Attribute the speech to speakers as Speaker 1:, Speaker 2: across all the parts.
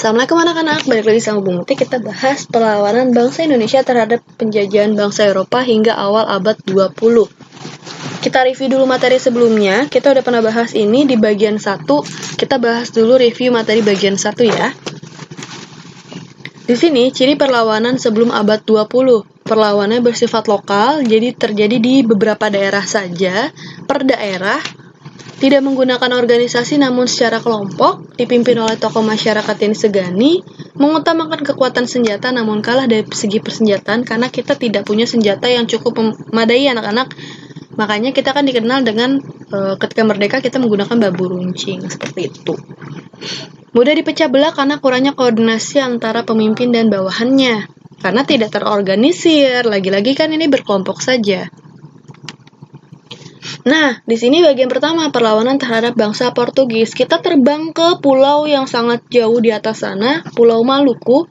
Speaker 1: Assalamualaikum anak-anak, balik lagi sama Bu Muti. Kita bahas perlawanan bangsa Indonesia terhadap penjajahan bangsa Eropa hingga awal abad 20. Kita review dulu materi sebelumnya. Kita udah pernah bahas ini di bagian 1. Kita bahas dulu review materi bagian 1 ya. Di sini ciri perlawanan sebelum abad 20. Perlawanannya bersifat lokal, jadi terjadi di beberapa daerah saja, per daerah. Tidak menggunakan organisasi namun secara kelompok, dipimpin oleh tokoh masyarakat yang disegani, mengutamakan kekuatan senjata namun kalah dari segi persenjataan karena kita tidak punya senjata yang cukup memadai anak-anak. Makanya kita kan dikenal dengan ketika merdeka kita menggunakan bambu runcing, seperti itu. Mudah dipecah belah karena kurangnya koordinasi antara pemimpin dan bawahannya. Karena tidak terorganisir, lagi-lagi kan ini berkelompok saja. Nah, di sini bagian pertama, perlawanan terhadap bangsa Portugis. Kita terbang ke pulau yang sangat jauh di atas sana, Pulau Maluku.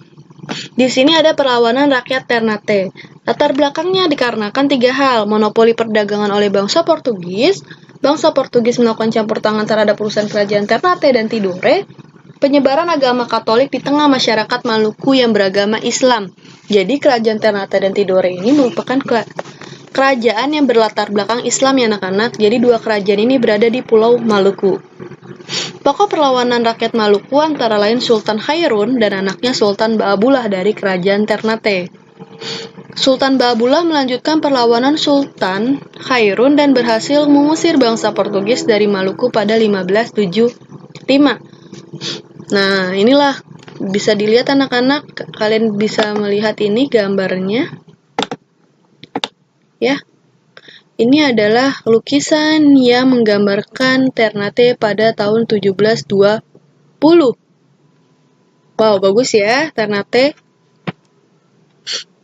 Speaker 1: Di sini ada perlawanan rakyat Ternate. Latar belakangnya dikarenakan 3 hal. Monopoli perdagangan oleh bangsa Portugis melakukan campur tangan terhadap urusan kerajaan Ternate dan Tidore, penyebaran agama Katolik di tengah masyarakat Maluku yang beragama Islam. Jadi kerajaan Ternate dan Tidore ini merupakan kerajaan yang berlatar belakang Islam ya anak-anak. Jadi 2 kerajaan ini berada di Pulau Maluku. Pokok perlawanan rakyat Maluku antara lain Sultan Khairun dan anaknya Sultan Baabullah dari kerajaan Ternate. Sultan Baabullah melanjutkan perlawanan Sultan Khairun dan berhasil mengusir bangsa Portugis dari Maluku pada 1575. Nah, inilah bisa dilihat anak-anak, kalian bisa melihat ini gambarnya. Ya, ini adalah lukisan yang menggambarkan Ternate pada tahun 1720. Wow, bagus ya Ternate.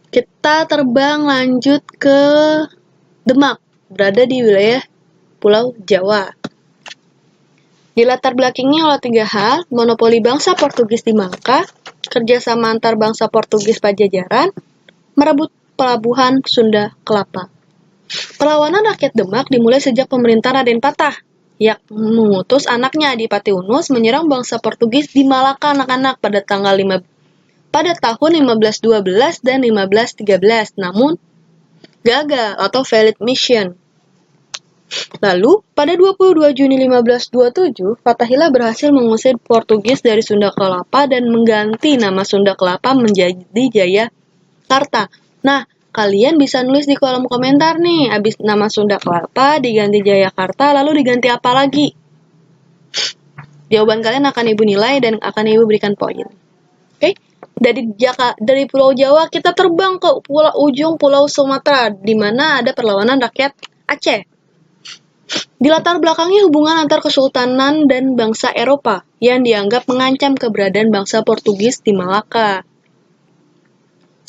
Speaker 1: Kita terbang lanjut ke Demak, berada di wilayah Pulau Jawa. Di latar belakangnya oleh 3 hal, monopoli bangsa Portugis di Malaka, kerjasama antar bangsa Portugis Pajajaran, merebut pelabuhan Sunda Kelapa. Perlawanan rakyat Demak dimulai sejak pemerintahan Raden Patah, yang mengutus anaknya Adipati Unus menyerang bangsa Portugis di Malaka anak-anak pada tahun 1512 dan 1513, namun gagal atau failed mission. Lalu, pada 22 Juni 1527, Fathahillah berhasil mengusir Portugis dari Sunda Kelapa dan mengganti nama Sunda Kelapa menjadi Jayakarta. Nah, kalian bisa nulis di kolom komentar nih, abis nama Sunda Kelapa diganti Jayakarta, lalu diganti apa lagi? Jawaban kalian akan Ibu nilai dan akan Ibu berikan poin. Oke? Dari Pulau Jawa kita terbang ke ujung Pulau Sumatera, di mana ada perlawanan rakyat Aceh. Di latar belakangnya hubungan antar kesultanan dan bangsa Eropa yang dianggap mengancam keberadaan bangsa Portugis di Malaka.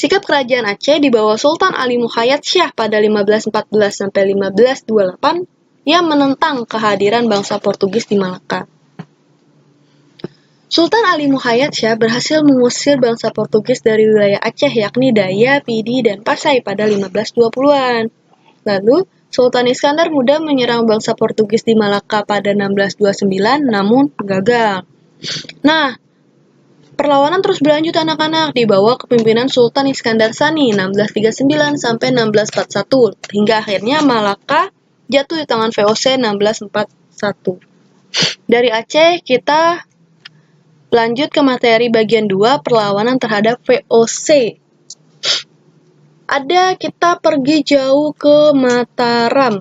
Speaker 1: Sikap kerajaan Aceh di bawah Sultan Ali Muhayyad Syah pada 1514 sampai 1528 yang menentang kehadiran bangsa Portugis di Malaka. Sultan Ali Muhayyad Syah berhasil mengusir bangsa Portugis dari wilayah Aceh yakni Daya, Pidi, dan Pasai pada 1520-an. Lalu, Sultan Iskandar Muda menyerang bangsa Portugis di Malaka pada 1629 namun gagal. Nah, perlawanan terus berlanjut anak-anak di bawah kepemimpinan Sultan Iskandar Sani 1639 sampai 1641 hingga akhirnya Malaka jatuh di tangan VOC 1641. Dari Aceh kita lanjut ke materi bagian 2 perlawanan terhadap VOC. Kita pergi jauh ke Mataram.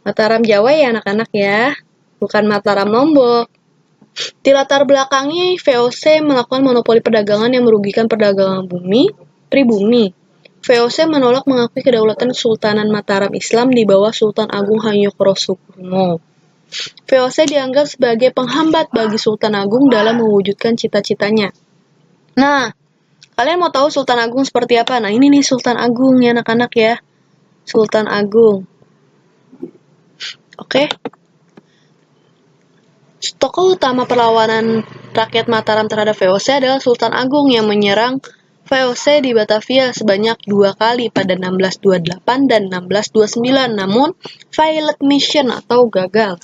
Speaker 1: Mataram Jawa ya anak-anak ya, bukan Mataram Lombok. Di latar belakangnya, VOC melakukan monopoli perdagangan yang merugikan perdagangan pribumi. VOC menolak mengakui kedaulatan Kesultanan Mataram Islam di bawah Sultan Agung Hayokrosukumo. VOC dianggap sebagai penghambat bagi Sultan Agung dalam mewujudkan cita-citanya. Nah, kalian mau tahu Sultan Agung seperti apa? Nah, ini nih Sultan Agung ya anak-anak ya. Sultan Agung. Oke. Tokoh utama perlawanan rakyat Mataram terhadap VOC adalah Sultan Agung yang menyerang VOC di Batavia sebanyak 2 kali pada 1628 dan 1629, namun failed mission atau gagal.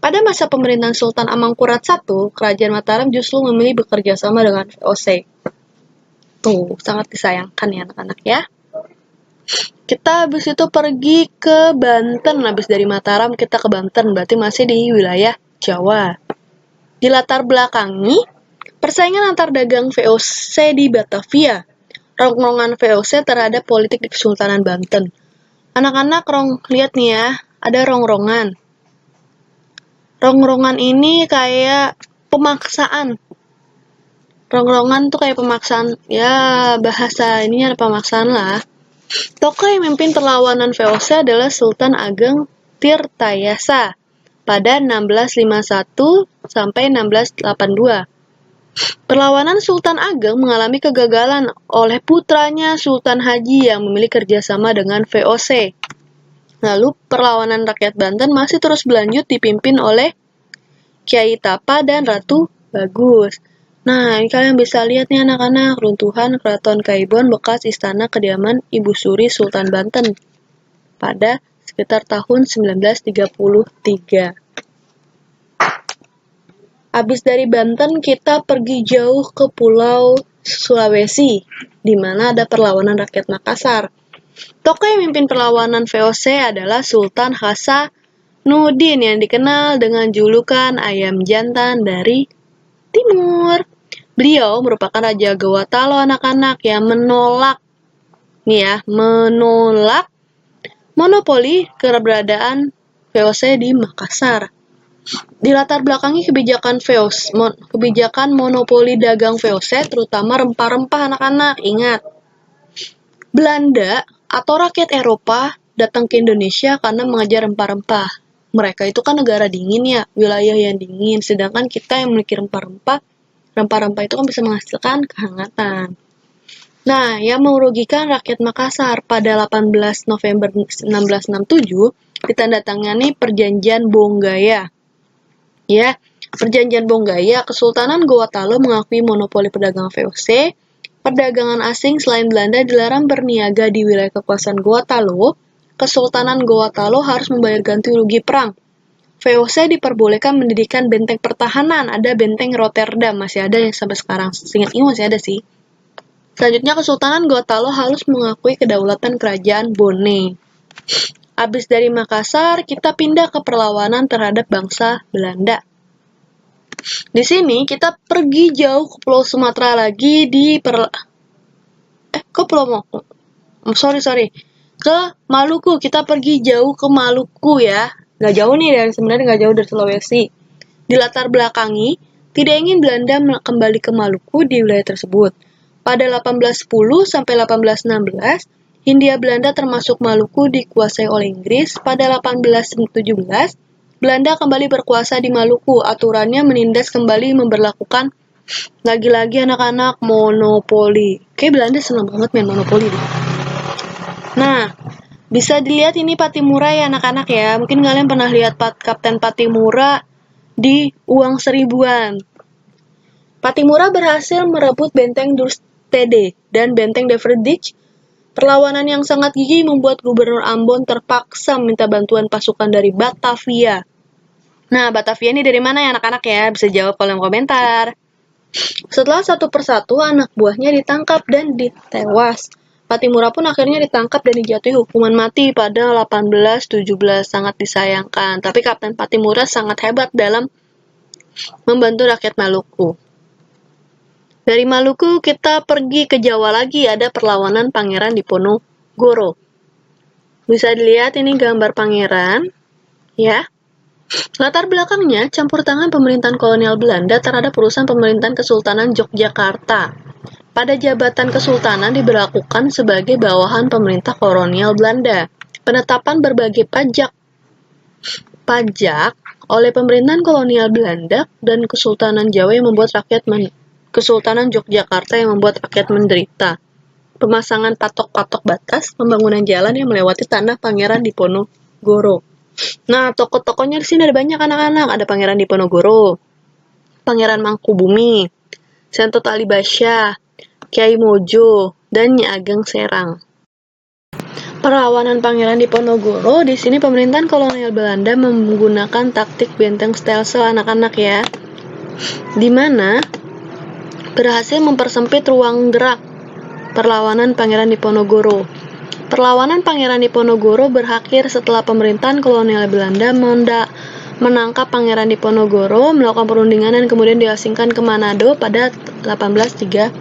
Speaker 1: Pada masa pemerintahan Sultan Amangkurat I, Kerajaan Mataram justru memilih bekerja sama dengan VOC. Tuh, sangat disayangkan ya anak-anak ya. Kita habis itu pergi ke Banten. Habis dari Mataram kita ke Banten, berarti masih di wilayah Jawa. Di latar belakangi persaingan antar dagang VOC di Batavia, rongrongan VOC terhadap politik di Kesultanan Banten. Anak-anak lihat nih ya, ada rongrongan. Rongrongan ini kayak pemaksaan. Rongrongan tuh kayak pemaksaan, ya bahasa ininya ada pemaksaan lah. Tokoh yang memimpin perlawanan VOC adalah Sultan Ageng Tirtayasa pada 1651 sampai 1682. Perlawanan Sultan Ageng mengalami kegagalan oleh putranya Sultan Haji yang memilih kerjasama dengan VOC. Lalu perlawanan rakyat Banten masih terus berlanjut dipimpin oleh Kiai Tapa dan Ratu Bagus. Nah, ini kalian bisa lihat nih anak-anak, runtuhan Keraton Kaibon bekas istana kediaman Ibu Suri Sultan Banten pada sekitar tahun 1933. Habis dari Banten, kita pergi jauh ke Pulau Sulawesi, di mana ada perlawanan rakyat Makassar. Tokoh yang memimpin perlawanan VOC adalah Sultan Hasanuddin yang dikenal dengan julukan Ayam Jantan dari Timur. Beliau merupakan Raja Gawatalo anak-anak yang menolak monopoli keberadaan VOC di Makassar. Di latar belakangi kebijakan monopoli dagang VOC, terutama rempah-rempah anak-anak. Ingat, Belanda atau rakyat Eropa datang ke Indonesia karena mengejar rempah-rempah. Mereka itu kan negara dingin ya, wilayah yang dingin. Sedangkan kita yang memiliki rempah-rempah itu kan bisa menghasilkan kehangatan. Nah, yang merugikan rakyat Makassar pada 18 November 1667 ditandatangani Perjanjian Bonggaya. Ya, Perjanjian Bonggaya, Kesultanan Gawatalo mengakui monopoli perdagangan VOC. Perdagangan asing selain Belanda dilarang berniaga di wilayah kekuasaan Gawatalo. Kesultanan Gawatalo harus membayar ganti rugi perang. VOC diperbolehkan mendirikan benteng pertahanan. Ada benteng Rotterdam, masih ada yang sampai sekarang. Seingat ini masih ada sih. Selanjutnya, Kesultanan Gawatalo harus mengakui kedaulatan kerajaan Bone. Habis dari Makassar, kita pindah ke perlawanan terhadap bangsa Belanda. Di sini kita pergi jauh ke Pulau Sumatera lagi ke Maluku. Kita pergi jauh ke Maluku ya. Nggak jauh nih sebenarnya nggak jauh dari Sulawesi. Di latar belakangi, tidak ingin Belanda kembali ke Maluku di wilayah tersebut. Pada 1810 sampai 1816, Hindia Belanda termasuk Maluku dikuasai oleh Inggris. Pada 1817, Belanda kembali berkuasa di Maluku. Aturannya menindas kembali memberlakukan lagi-lagi anak-anak monopoli. Kayak Belanda senang banget main monopoli deh. Nah, bisa dilihat ini Patimura ya anak-anak ya. Mungkin kalian pernah lihat Kapten Patimura di uang seribuan. Patimura berhasil merebut benteng Durstede dan benteng Deverdijk. Perlawanan yang sangat gigih membuat Gubernur Ambon terpaksa meminta bantuan pasukan dari Batavia. Nah, Batavia ini dari mana ya anak-anak ya? Bisa jawab kolom komentar. Setelah satu persatu anak buahnya ditangkap dan ditewas. Patimura pun akhirnya ditangkap dan dijatuhi hukuman mati pada 1817. Sangat disayangkan. Tapi Kapten Patimura sangat hebat dalam membantu rakyat Maluku. Dari Maluku kita pergi ke Jawa lagi, ada perlawanan Pangeran Diponegoro. Bisa dilihat ini gambar pangeran, ya. Latar belakangnya campur tangan pemerintahan kolonial Belanda terhadap urusan pemerintahan Kesultanan Yogyakarta. Pada jabatan kesultanan diberlakukan sebagai bawahan pemerintah kolonial Belanda. Penetapan berbagai pajak oleh pemerintahan kolonial Belanda dan Kesultanan Jawa yang membuat Kesultanan Yogyakarta yang membuat rakyat menderita. Pemasangan patok-patok batas, pembangunan jalan yang melewati tanah Pangeran Diponegoro. Nah, tokoh-tokohnya di sini ada banyak anak-anak. Ada Pangeran Diponegoro, Pangeran Mangkubumi, Sentot Alibasya, Kiai Mojo, dan Nyi Ageng Serang. Perlawanan Pangeran Diponegoro, di sini pemerintahan kolonial Belanda menggunakan taktik benteng stelsel anak-anak ya, di mana berhasil mempersempit ruang gerak perlawanan Pangeran Diponegoro. Perlawanan Pangeran Diponegoro berakhir setelah pemerintahan kolonial Belanda menangkap Pangeran Diponegoro, melakukan perundingan dan kemudian diasingkan ke Manado pada 1830.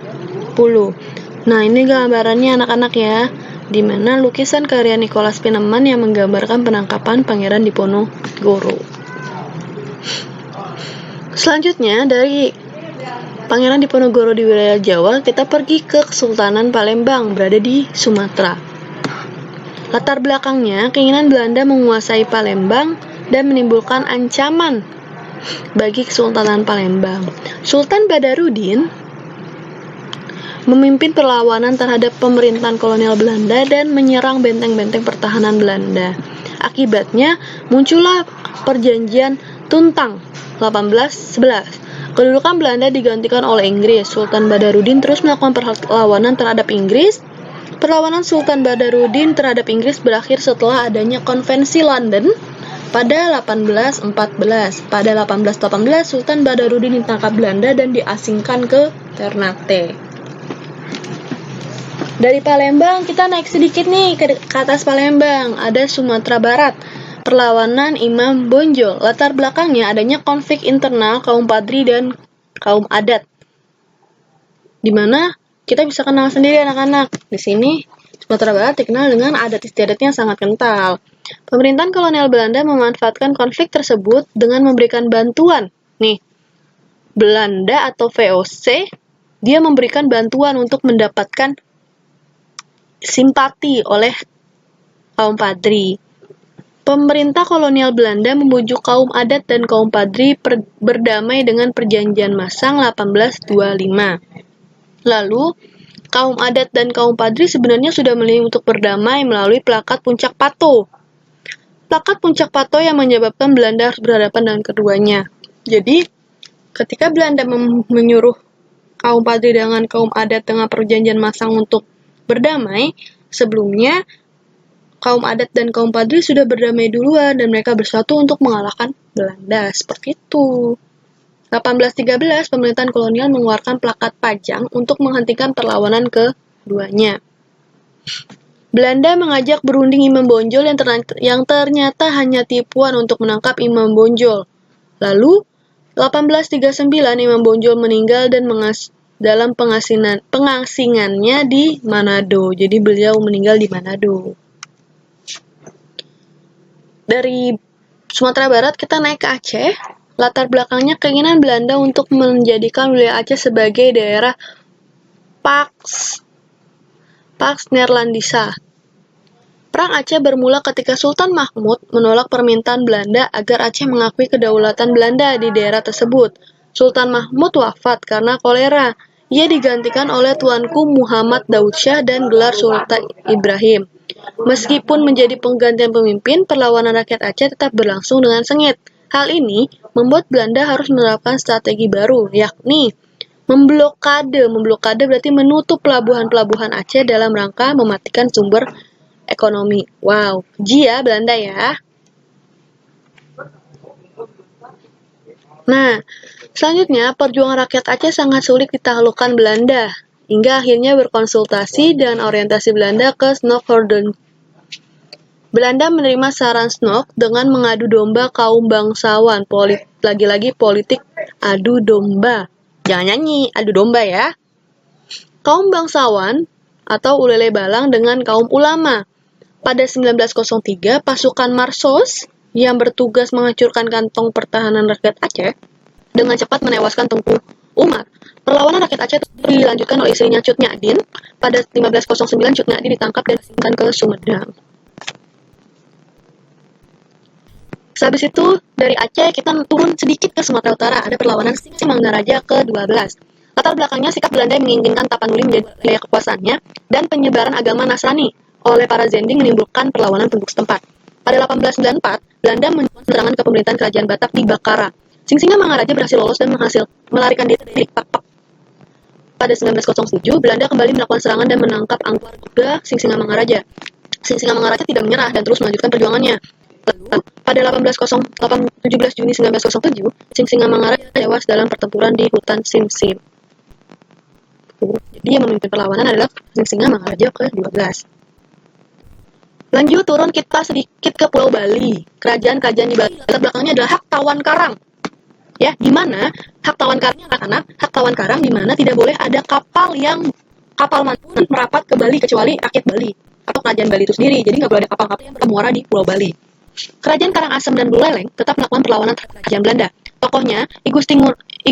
Speaker 1: Nah, ini gambarannya anak-anak ya, di mana lukisan karya Nicholas Pieneman yang menggambarkan penangkapan Pangeran Diponegoro. Selanjutnya, dari Pangeran Diponegoro di wilayah Jawa, kita pergi ke Kesultanan Palembang, berada di Sumatera. Latar belakangnya, keinginan Belanda menguasai Palembang dan menimbulkan ancaman bagi Kesultanan Palembang. Sultan Badarudin memimpin perlawanan terhadap pemerintahan kolonial Belanda dan menyerang benteng-benteng pertahanan Belanda. Akibatnya, muncullah Perjanjian Tuntang 1811. Kedudukan Belanda digantikan oleh Inggris. Sultan Badarudin terus melakukan perlawanan terhadap Inggris. Perlawanan Sultan Badarudin terhadap Inggris berakhir setelah adanya Konvensi London pada 1814. Pada 1818, Sultan Badarudin ditangkap Belanda dan diasingkan ke Ternate. Dari Palembang, kita naik sedikit nih ke atas Palembang. Ada Sumatera Barat, perlawanan Imam Bonjol. Latar belakangnya adanya konflik internal kaum Padri dan kaum adat, di mana kita bisa kenal sendiri anak-anak. Di sini Sumatera Barat dikenal dengan adat istiadatnya sangat kental. Pemerintahan kolonial Belanda memanfaatkan konflik tersebut dengan memberikan bantuan. Nih, Belanda atau VOC, dia memberikan bantuan untuk mendapatkan simpati oleh kaum Padri. Pemerintah kolonial Belanda membujuk kaum adat dan kaum Padri berdamai dengan Perjanjian Masang 1825. Lalu, kaum adat dan kaum Padri sebenarnya sudah memilih untuk berdamai melalui Plakat Puncak Pato. Plakat Puncak Pato yang menyebabkan Belanda harus berhadapan dengan keduanya. Jadi, ketika Belanda menyuruh kaum Padri dengan kaum adat dengan Perjanjian Masang untuk berdamai, sebelumnya kaum adat dan kaum Padri sudah berdamai duluan dan mereka bersatu untuk mengalahkan Belanda. Seperti itu. 1813, pemerintahan kolonial mengeluarkan Plakat Pajang untuk menghentikan perlawanan keduanya. Belanda mengajak berunding Imam Bonjol yang ternyata hanya tipuan untuk menangkap Imam Bonjol. Lalu, 1839, Imam Bonjol meninggal dan dalam pengasingannya di Manado. Jadi beliau meninggal di Manado. Dari Sumatera Barat kita naik ke Aceh. Latar belakangnya keinginan Belanda untuk menjadikan wilayah Aceh sebagai daerah Pax Neerlandisa. Perang Aceh bermula ketika Sultan Mahmud menolak permintaan Belanda agar Aceh mengakui kedaulatan Belanda di daerah tersebut. Sultan Mahmud wafat karena kolera. Ia digantikan oleh tuanku Muhammad Daud Shah dan gelar Sultan Ibrahim. Meskipun menjadi penggantian pemimpin, perlawanan rakyat Aceh tetap berlangsung dengan sengit. Hal ini membuat Belanda harus menerapkan strategi baru, yakni memblokade. Memblokade berarti menutup pelabuhan-pelabuhan Aceh dalam rangka mematikan sumber ekonomi. Wow, ya Belanda ya. Nah, selanjutnya perjuangan rakyat Aceh sangat sulit ditaklukkan Belanda, hingga akhirnya berkonsultasi dan orientasi Belanda ke Snokhoorn. Belanda menerima saran Snok dengan mengadu domba kaum bangsawan. Lagi-lagi politik adu domba. Jangan nyanyi, adu domba ya. Kaum bangsawan atau ulele balang dengan kaum ulama. Pada 1903, pasukan Marsos yang bertugas menghancurkan kantong pertahanan rakyat Aceh dengan cepat menewaskan Tengku Umar. Perlawanan rakyat Aceh dilanjutkan oleh istrinya Cut Nyadin. Pada 1509, Cut Nyadin ditangkap dan diasingkan ke Sumedang. Sehabis itu, dari Aceh kita turun sedikit ke Sumatera Utara. Ada perlawanan Singsi Manggaraja ke-12. Latar belakangnya, sikap Belanda yang menginginkan Tapanuli menjadi wilayah kekuasaannya dan penyebaran agama Nasrani oleh para Zending menimbulkan perlawanan penduduk setempat. Pada 1894, Belanda menyerang serangan ke pemerintahan kerajaan Batak di Bakara. Singsinga Mangaraja berhasil lolos dan melarikan diri dari Pakpak. Pada 1907, Belanda kembali melakukan serangan dan menangkap Angkor Buddha Singsinga Mangaraja. Singamangaraja tidak menyerah dan terus melanjutkan perjuangannya. Pada 17 Juni 1907, Singamangaraja tewas dalam pertempuran di hutan Sim. Jadi yang memimpin perlawanan adalah Singamangaraja ke-12. Lanjut turun kita sedikit ke Pulau Bali. Kerajaan-kerajaan di Bali. Latar belakangnya adalah hak tawan karang. Ya, di mana hak tawan karang di mana tidak boleh ada kapal manapun merapat ke Bali kecuali rakyat Bali atau kerajaan Bali itu sendiri. Jadi nggak boleh ada kapal-kapal yang bermuara di Pulau Bali. Kerajaan Karangasem dan Buleleng tetap melakukan perlawanan terhadap kerajaan Belanda. Tokohnya I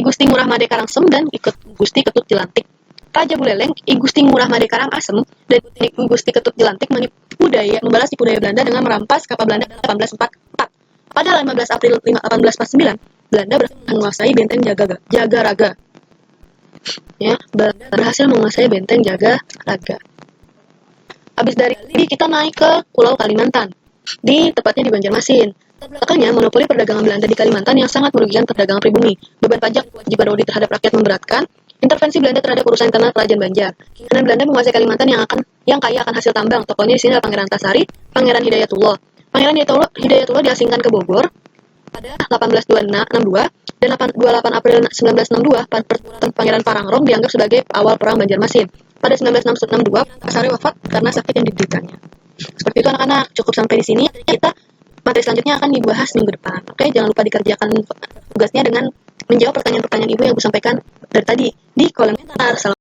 Speaker 1: Gusti Ngurah Made Karangsem dan I Gusti Ketut Jelantik. Raja Buleleng, I Gusti Ngurah Made Karangasem dan I Gusti Ketut Jelantik membalas tipu daya Belanda dengan merampas kapal Belanda 1844. Pada 15 April 1849, Belanda menguasai benteng Jagaraga. Ya, berhasil menguasai benteng Jagaraga. Habis dari ini kita naik ke Pulau Kalimantan. Tepatnya di Banjarmasin. Belakangnya monopoli perdagangan Belanda di Kalimantan yang sangat merugikan perdagangan pribumi. Beban pajak kewajiban audit terhadap rakyat memberatkan. Intervensi Belanda terhadap urusan internal kerajaan Banjar. Dan Belanda menguasai Kalimantan yang kaya akan hasil tambang. Tokohnya di sini adalah Pangeran Antasari, Pangeran Hidayatullah. Pangeran Hidayatullah diasingkan ke Bogor pada 1862 dan 28 April 1962 Pangeran Parangrong dianggap sebagai awal perang Banjarmasin. Pada 1962 Antasari wafat karena sakit yang dideritanya. Seperti itu anak-anak, cukup sampai di sini. Materi selanjutnya akan dibahas minggu depan. Oke, jangan lupa dikerjakan tugasnya dengan menjawab pertanyaan-pertanyaan ibu yang ibu sampaikan dari tadi di kolom komentar.